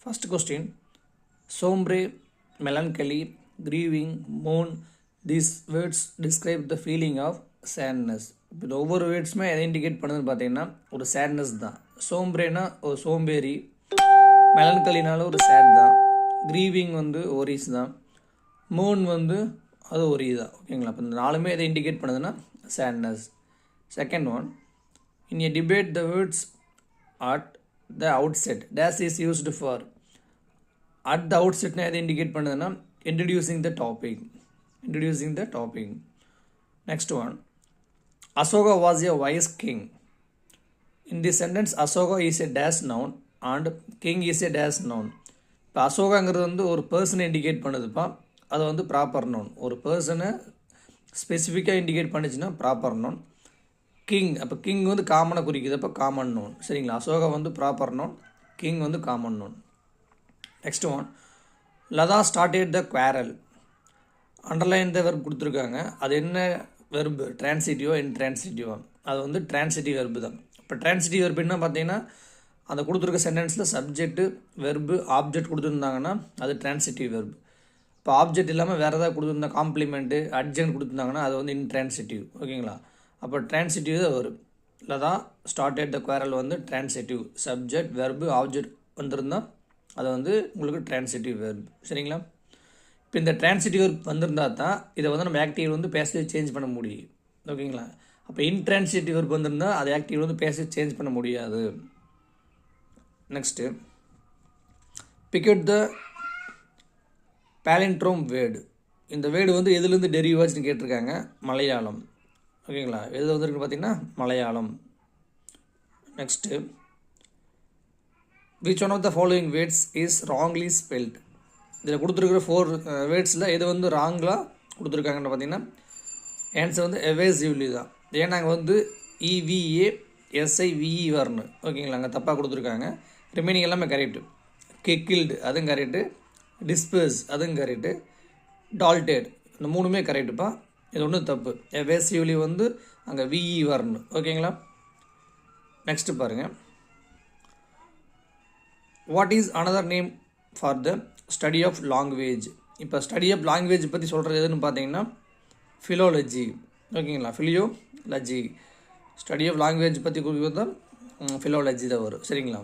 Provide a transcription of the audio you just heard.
First question, sombre, melancholy, grieving, mourn, these words describe the feeling of sadness. இப்போ இந்த ஒவ்வொரு வேர்ட்ஸுமே எதை indicate பண்ணுதுன்னு பார்த்தீங்கன்னா ஒரு சேட்னஸ் தான். சோம்ப்ரேனா ஒரு சோம்பேறி, மெலன்கலினால ஒரு சேட் தான், க்ரீவிங் வந்து ஒரிஸ் தான், மூன் வந்து அது ஒரி தான். ஓகேங்களா? அப்போ இந்த நாலுமே எதை இண்டிகேட் பண்ணுதுன்னா sadness. Second one, in a debate the words at the outset this is used for. At the அவுட்செட்னா எதை இண்டிகேட் பண்ணுதுன்னா introducing the topic. Next one, Asoka was a wise king. In this sentence, Asoka is a dash noun and king is a dash noun. இப்போ அசோகாங்கிறது வந்து ஒரு பர்சனை indicate பண்ணுதுப்பா, அது வந்து proper noun. ஒரு பர்சனை ஸ்பெசிஃபிக்காக இண்டிகேட் பண்ணிச்சுன்னா ப்ராப்பர் நவுன். கிங், அப்போ கிங் வந்து காமனை குறிக்குது, அப்போ காமன் நவுன். சரிங்களா? அசோகா வந்து ப்ராப்பர் நவுன், கிங் வந்து common noun. Next one, Latha started the quarrel. Underline the verb கொடுத்துருக்காங்க. அது என்ன வெர்பு? டிரான்சிட்டிவோ இன்ட்ரான்சிட்டிவோ? அது வந்து டிரான்சிட்டிவ் வெர்பு தான். இப்போ டிரான்சிட்டிவ் வெர்பு என்ன பார்த்தீங்கன்னா அந்த கொடுத்துருக்க சென்டென்ஸில் சப்ஜெக்ட்டு, வெர்பு, ஆப்ஜெக்ட் கொடுத்துருந்தாங்கன்னா அது டிரான்சிட்டிவ் வெர்பு. இப்போ ஆப்ஜெக்ட் இல்லாமல் வேறு ஏதாவது கொடுத்துருந்தா காம்ப்ளிமெண்ட்டு, அட்ஜெக்ட் கொடுத்துருந்தாங்கன்னா அது வந்து இன்ட்ரான்சிட்டிவ். ஓகேங்களா? அப்போ டிரான்சிட்டிவ் தான் வரும். லதா ஸ்டார்டட் த குவாரல் வந்து டிரான்சிட்டிவ். சப்ஜெக்ட், வெர்பு, ஆப்ஜெக்ட் வந்திருந்தால் அது வந்து உங்களுக்கு டிரான்சிட்டிவ் வெர்பு. சரிங்களா? இப்போ இந்த டிரான்சிட்டிவ் வெர்ப் வந்திருந்தால் தான் இதை வந்து நம்ம ஆக்டிவ் வந்து பேசிவ் சேஞ்ச் பண்ண முடியும். ஓகேங்களா? அப்போ இன்ட்ரான்சிட்டிவ் வெர்ப் வந்திருந்தால் அது ஆக்டிவ் வந்து பேசிவ் சேஞ்ச் பண்ண முடியாது. நெக்ஸ்ட்டு, பிக்கெட் த பாலிண்ட்ரோம் வேர்டு. இந்த வேர்டு வந்து எதுலேருந்து டெரிவ் ஆச்சுன்னு கேட்டிருக்காங்க. மலையாளம். ஓகேங்களா? எது வந்துருக்குன்னு பார்த்தீங்கன்னா Malayalam. Next, which one of the following words is wrongly spelt. இதில் கொடுத்துருக்குற 4 வேர்ட்ஸில் எது வந்து ராங்லாக கொடுத்துருக்காங்கன்னு பார்த்தீங்கன்னா ஆன்சர் வந்து எவேசிவ்லி தான். ஏன்னா அங்கே வந்து EVASIVE வரணும். ஓகேங்களா? அங்கே தப்பாக கொடுத்துருக்காங்க. ரிமைனிங் எல்லாமே கரெக்டு. கில்டு அதுவும் கரெக்டு, டிஸ்பர்ஸ் அதுவும் கரெக்டு, டால்டேட் இந்த 3மே கரெக்டுப்பா. இது ஒன்றும் தப்பு. எவேசிவ்லி வந்து அங்கே VE வரணும். ஓகேங்களா? நெக்ஸ்ட்டு பாருங்கள், what is another name for the study of language. இப்போ ஸ்டடி ஆஃப் லாங்குவேஜ் பற்றி சொல்கிறது எதுன்னு பார்த்தீங்கன்னா ஃபிலோலஜி. ஓகேங்களா? ஃபிலியோலஜி. ஸ்டடி ஆஃப் லாங்குவேஜ் பற்றி குறிப்பிட்டு தான் ஃபிலோலஜி தான் வரும். சரிங்களா?